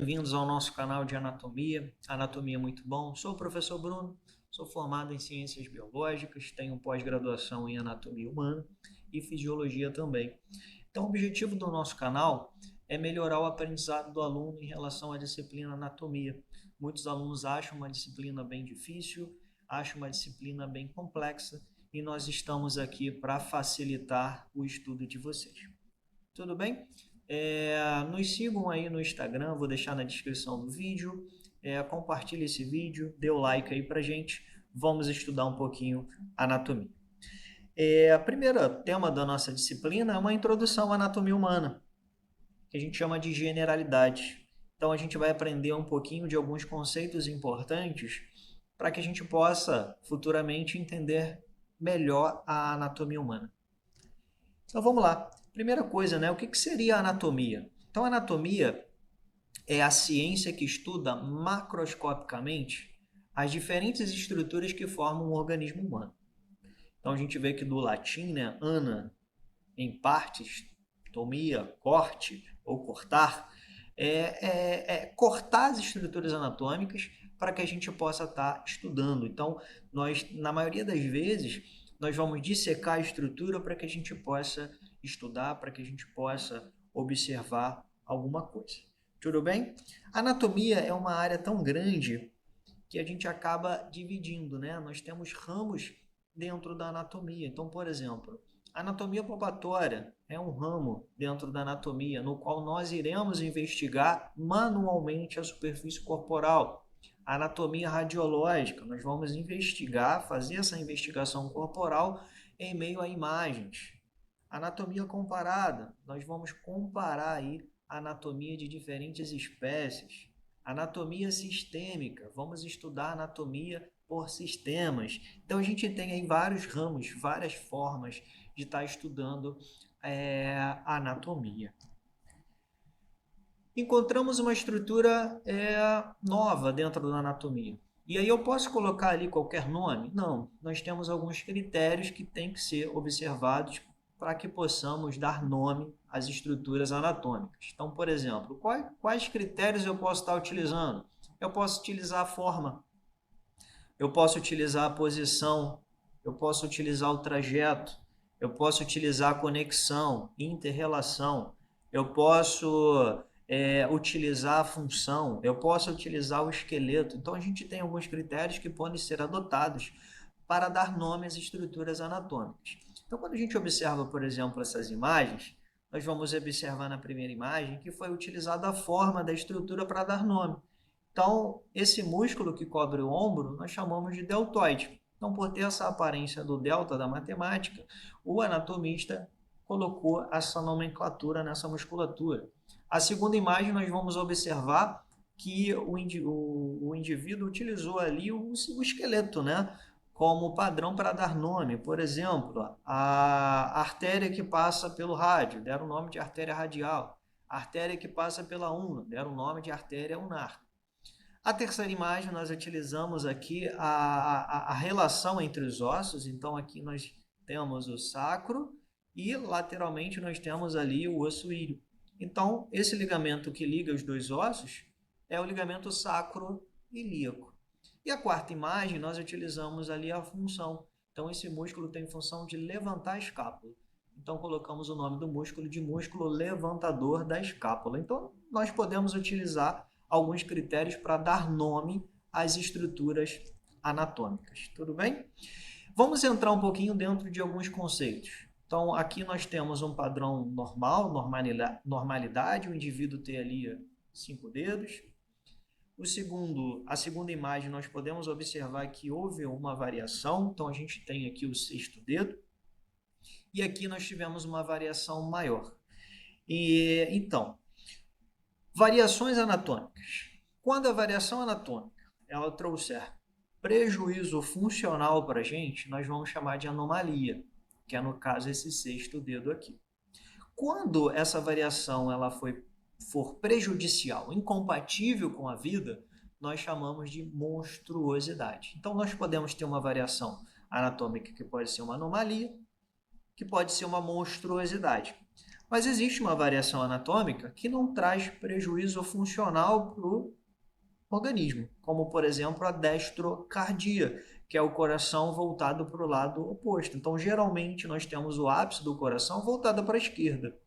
bem-vindos ao nosso canal de anatomia. Anatomia é muito bom. Sou o professor Bruno, sou formado em ciências biológicas, tenho pós-graduação em anatomia humana e fisiologia também. Então, o objetivo do nosso canal é melhorar o aprendizado do aluno em relação à disciplina anatomia. Muitos alunos acham uma disciplina bem difícil, acham uma disciplina bem complexa e nós estamos aqui para facilitar o estudo de vocês. Tudo bem? Nos sigam aí no Instagram, vou deixar na descrição do vídeo. Compartilhe esse vídeo, dê o like aí pra gente. Vamos estudar um pouquinho anatomia. A primeira tema da nossa disciplina é uma introdução à anatomia humana, que a gente chama de generalidade. Então a gente vai aprender um pouquinho de alguns conceitos importantes para que a gente possa futuramente entender melhor a anatomia humana. Então vamos lá. Primeira coisa, né? O que seria a anatomia? Então, a anatomia é a ciência que estuda macroscopicamente as diferentes estruturas que formam o organismo humano. Então, a gente vê que do latim, né? Ana, em partes, tomia, corte ou cortar, cortar as estruturas anatômicas para que a gente possa estar estudando. Então, na maioria das vezes, nós vamos dissecar a estrutura para que a gente possa estudar, para que a gente possa observar alguma coisa. Tudo bem? A anatomia é uma área tão grande que a gente acaba dividindo, né? Nós temos ramos dentro da anatomia. Então, por exemplo, a anatomia palpatória é um ramo dentro da anatomia no qual nós iremos investigar manualmente a superfície corporal. A anatomia radiológica, nós vamos investigar, fazer essa investigação corporal em meio a imagens. Anatomia comparada, nós vamos comparar aí a anatomia de diferentes espécies. Anatomia sistêmica, vamos estudar anatomia por sistemas. Então a gente tem aí vários ramos, várias formas de estar estudando a anatomia. Encontramos uma estrutura nova dentro da anatomia. E aí eu posso colocar ali qualquer nome? Não, nós temos alguns critérios que têm que ser observados para que possamos dar nome às estruturas anatômicas. Então, por exemplo, quais critérios eu posso estar utilizando? Eu posso utilizar a forma, eu posso utilizar a posição, eu posso utilizar o trajeto, eu posso utilizar a conexão, interrelação, eu posso utilizar a função, eu posso utilizar o esqueleto. Então, a gente tem alguns critérios que podem ser adotados para dar nome às estruturas anatômicas. Então, quando a gente observa, por exemplo, essas imagens, nós vamos observar na primeira imagem que foi utilizada a forma da estrutura para dar nome. Então, esse músculo que cobre o ombro, nós chamamos de deltoide. Então, por ter essa aparência do delta da matemática, o anatomista colocou essa nomenclatura nessa musculatura. A segunda imagem, nós vamos observar que o indivíduo utilizou ali o esqueleto, né? Como padrão para dar nome. Por exemplo, a artéria que passa pelo rádio, deram o nome de artéria radial. A artéria que passa pela ulna, deram o nome de artéria ulnar. A terceira imagem, nós utilizamos aqui a relação entre os ossos. Então, aqui nós temos o sacro e lateralmente nós temos ali o osso ilho. Então, esse ligamento que liga os dois ossos é o ligamento sacro-ilíaco. E a quarta imagem, nós utilizamos ali a função. Então, esse músculo tem função de levantar a escápula. Então, colocamos o nome do músculo de músculo levantador da escápula. Então, nós podemos utilizar alguns critérios para dar nome às estruturas anatômicas. Tudo bem? Vamos entrar um pouquinho dentro de alguns conceitos. Então, aqui nós temos um padrão normal, normalidade, o indivíduo ter ali 5 dedos. A segunda imagem, nós podemos observar que houve uma variação. Então, a gente tem aqui o 6º dedo. E aqui nós tivemos uma variação maior. Então, variações anatômicas. Quando a variação anatômica ela trouxer prejuízo funcional para a gente, nós vamos chamar de anomalia, que é, no caso, esse 6º dedo aqui. Quando essa variação ela for prejudicial, incompatível com a vida, nós chamamos de monstruosidade. Então, nós podemos ter uma variação anatômica que pode ser uma anomalia, que pode ser uma monstruosidade. Mas existe uma variação anatômica que não traz prejuízo funcional para o organismo, como por exemplo a destrocardia, que é o coração voltado para o lado oposto. Então, geralmente nós temos o ápice do coração voltado para a esquerda.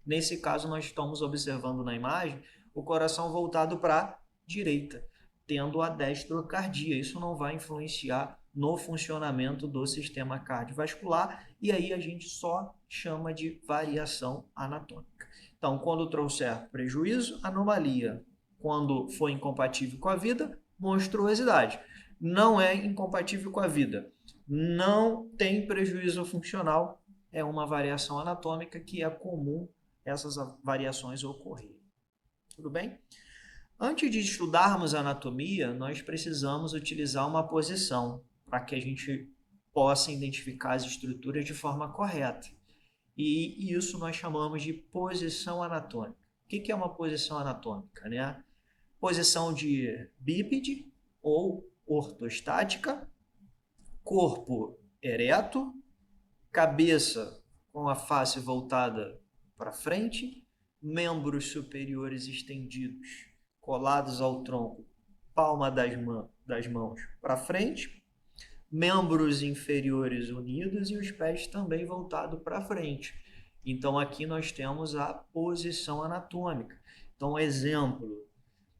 Nesse caso, nós estamos observando na imagem o coração voltado para a direita, tendo a destrocardia. Isso não vai influenciar no funcionamento do sistema cardiovascular e aí a gente só chama de variação anatômica. Então, quando trouxer prejuízo, anomalia. Quando for incompatível com a vida, monstruosidade. Não é incompatível com a vida. Não tem prejuízo funcional. É uma variação anatômica que é comum essas variações ocorrerem. Tudo bem? Antes de estudarmos anatomia, nós precisamos utilizar uma posição para que a gente possa identificar as estruturas de forma correta. E isso nós chamamos de posição anatômica. O que é uma posição anatômica, né? Posição de bípede ou ortostática, corpo ereto, cabeça com a face voltada para frente, membros superiores estendidos, colados ao tronco, palma das mãos para frente, membros inferiores unidos e os pés também voltados para frente. Então aqui nós temos a posição anatômica. Então, exemplo,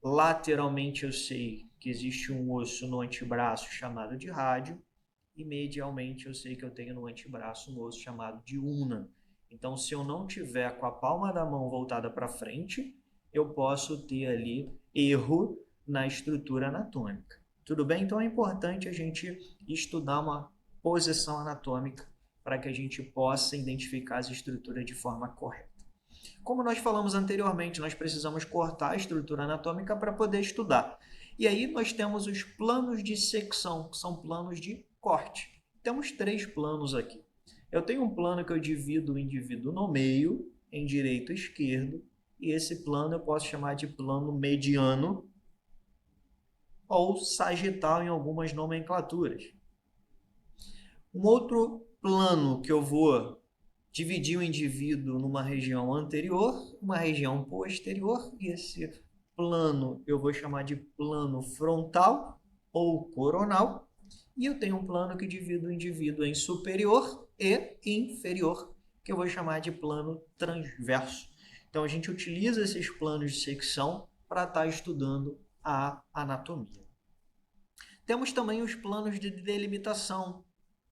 lateralmente eu sei que existe um osso no antebraço chamado de rádio, e medialmente eu sei que eu tenho no antebraço um osso chamado de ulna. Então, se eu não tiver com a palma da mão voltada para frente, eu posso ter ali erro na estrutura anatômica. Tudo bem? Então é importante a gente estudar uma posição anatômica para que a gente possa identificar as estruturas de forma correta. Como nós falamos anteriormente, nós precisamos cortar a estrutura anatômica para poder estudar. E aí nós temos os planos de secção, que são planos de corte. Temos 3 planos aqui. Eu tenho um plano que eu divido o indivíduo no meio, em direito e esquerdo, e esse plano eu posso chamar de plano mediano ou sagital em algumas nomenclaturas. Um outro plano que eu vou dividir o indivíduo numa região anterior, uma região posterior, e esse plano eu vou chamar de plano frontal ou coronal, e eu tenho um plano que divide o indivíduo em superior e inferior, que eu vou chamar de plano transverso. Então a gente utiliza esses planos de secção para estar estudando a anatomia. Temos também os planos de delimitação,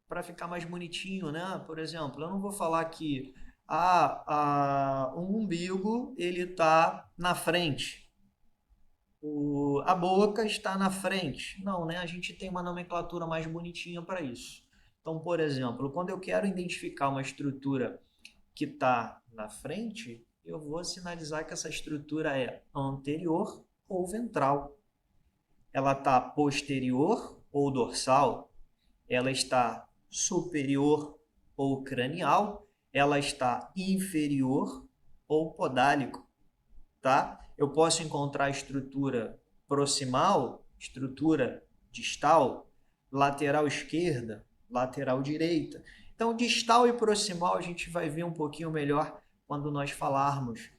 para ficar mais bonitinho, né? Por exemplo, eu não vou falar que o umbigo ele está na frente, a boca está na frente. Não, né? A gente tem uma nomenclatura mais bonitinha para isso. Então, por exemplo, quando eu quero identificar uma estrutura que está na frente, eu vou sinalizar que essa estrutura é anterior ou ventral. Ela está posterior ou dorsal. Ela está superior ou cranial, ela está inferior ou podálico, tá? Eu posso encontrar estrutura proximal, estrutura distal, lateral esquerda, lateral direita. Então, distal e proximal a gente vai ver um pouquinho melhor quando nós falarmos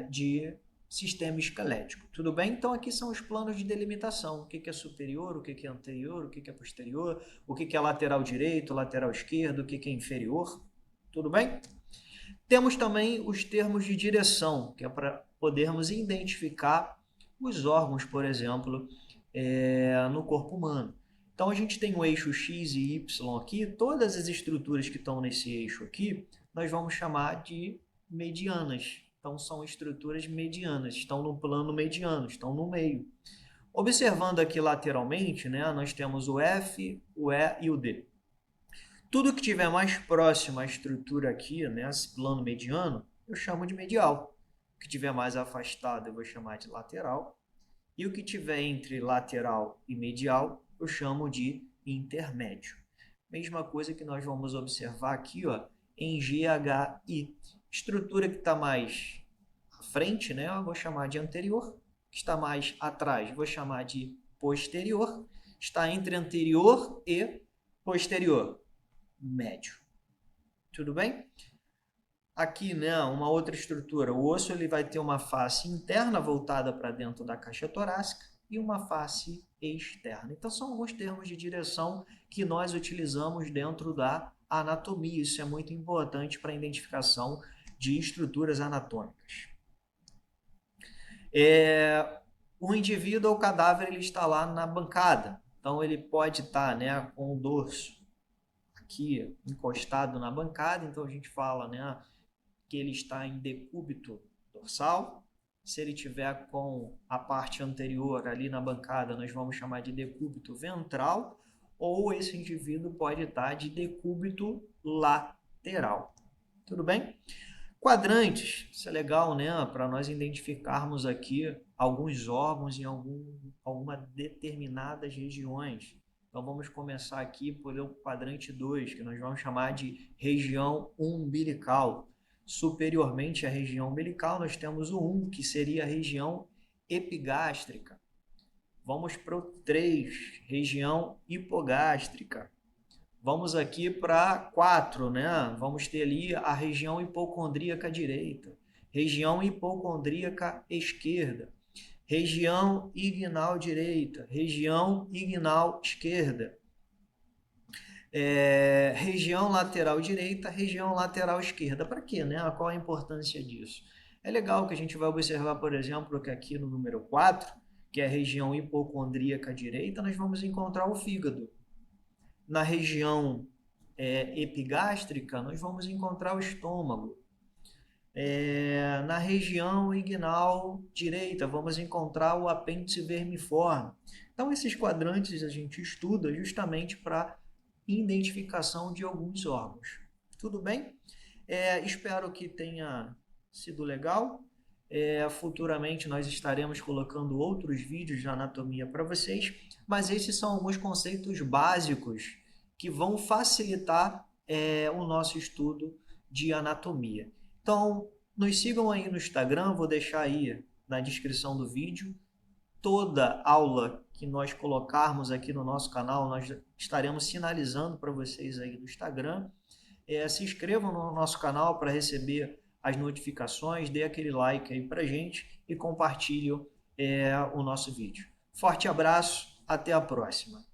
de sistema esquelético. Tudo bem? Então, aqui são os planos de delimitação. O que é superior, o que é anterior, o que é posterior, o que é lateral direito, lateral esquerdo, o que é inferior. Tudo bem? Temos também os termos de direção, que é para podermos identificar os órgãos, por exemplo, no corpo humano. Então, a gente tem o eixo X e Y aqui. Todas as estruturas que estão nesse eixo aqui, nós vamos chamar de medianas. Então, são estruturas medianas, estão no plano mediano, estão no meio. Observando aqui lateralmente, né, nós temos o F, o E e o D. Tudo que tiver mais próximo à estrutura aqui, né, esse plano mediano, eu chamo de medial. O que tiver mais afastado, eu vou chamar de lateral. E o que tiver entre lateral e medial, eu chamo de intermédio. Mesma coisa que nós vamos observar aqui, ó, em GHI. Estrutura que está mais à frente, né, eu vou chamar de anterior. Que está mais atrás, vou chamar de posterior. Está entre anterior e posterior, médio. Tudo bem? aqui, né, uma outra estrutura. O osso ele vai ter uma face interna voltada para dentro da caixa torácica e uma face externa. Então, são alguns termos de direção que nós utilizamos dentro da anatomia. Isso é muito importante para a identificação de estruturas anatômicas. O indivíduo ou cadáver ele está lá na bancada. Então, ele pode estar, né, com o dorso aqui encostado na bancada. Então, a gente fala, né, que ele está em decúbito dorsal. Se ele tiver com a parte anterior ali na bancada, nós vamos chamar de decúbito ventral, ou esse indivíduo pode estar de decúbito lateral. Tudo bem? Quadrantes, isso é legal, né? Para nós identificarmos aqui alguns órgãos em algumas determinadas regiões. Então vamos começar aqui pelo quadrante 2, que nós vamos chamar de região umbilical. Superiormente à região umbilical, nós temos o 1, que seria a região epigástrica. Vamos para o 3, região hipogástrica. Vamos aqui para 4, né? Vamos ter ali a região hipocondríaca direita, região hipocondríaca esquerda, região inguinal direita, região inguinal esquerda, região lateral direita, região lateral esquerda. Para quê, né? Qual a importância disso? É legal que a gente vai observar, por exemplo, que aqui no número 4, que é a região hipocondríaca direita, nós vamos encontrar o fígado. Na região epigástrica, nós vamos encontrar o estômago. Na região inguinal direita, vamos encontrar o apêndice vermiforme. Então, esses quadrantes a gente estuda justamente para identificação de alguns órgãos. Tudo bem? Espero que tenha sido legal. Futuramente nós estaremos colocando outros vídeos de anatomia para vocês, mas esses são alguns conceitos básicos que vão facilitar o nosso estudo de anatomia. Então, nos sigam aí no Instagram, vou deixar aí na descrição do vídeo. Toda aula que nós colocarmos aqui no nosso canal, nós estaremos sinalizando para vocês aí no Instagram. Se inscrevam no nosso canal para receber as notificações, dê aquele like aí pra gente e compartilhe o nosso vídeo. Forte abraço, até a próxima.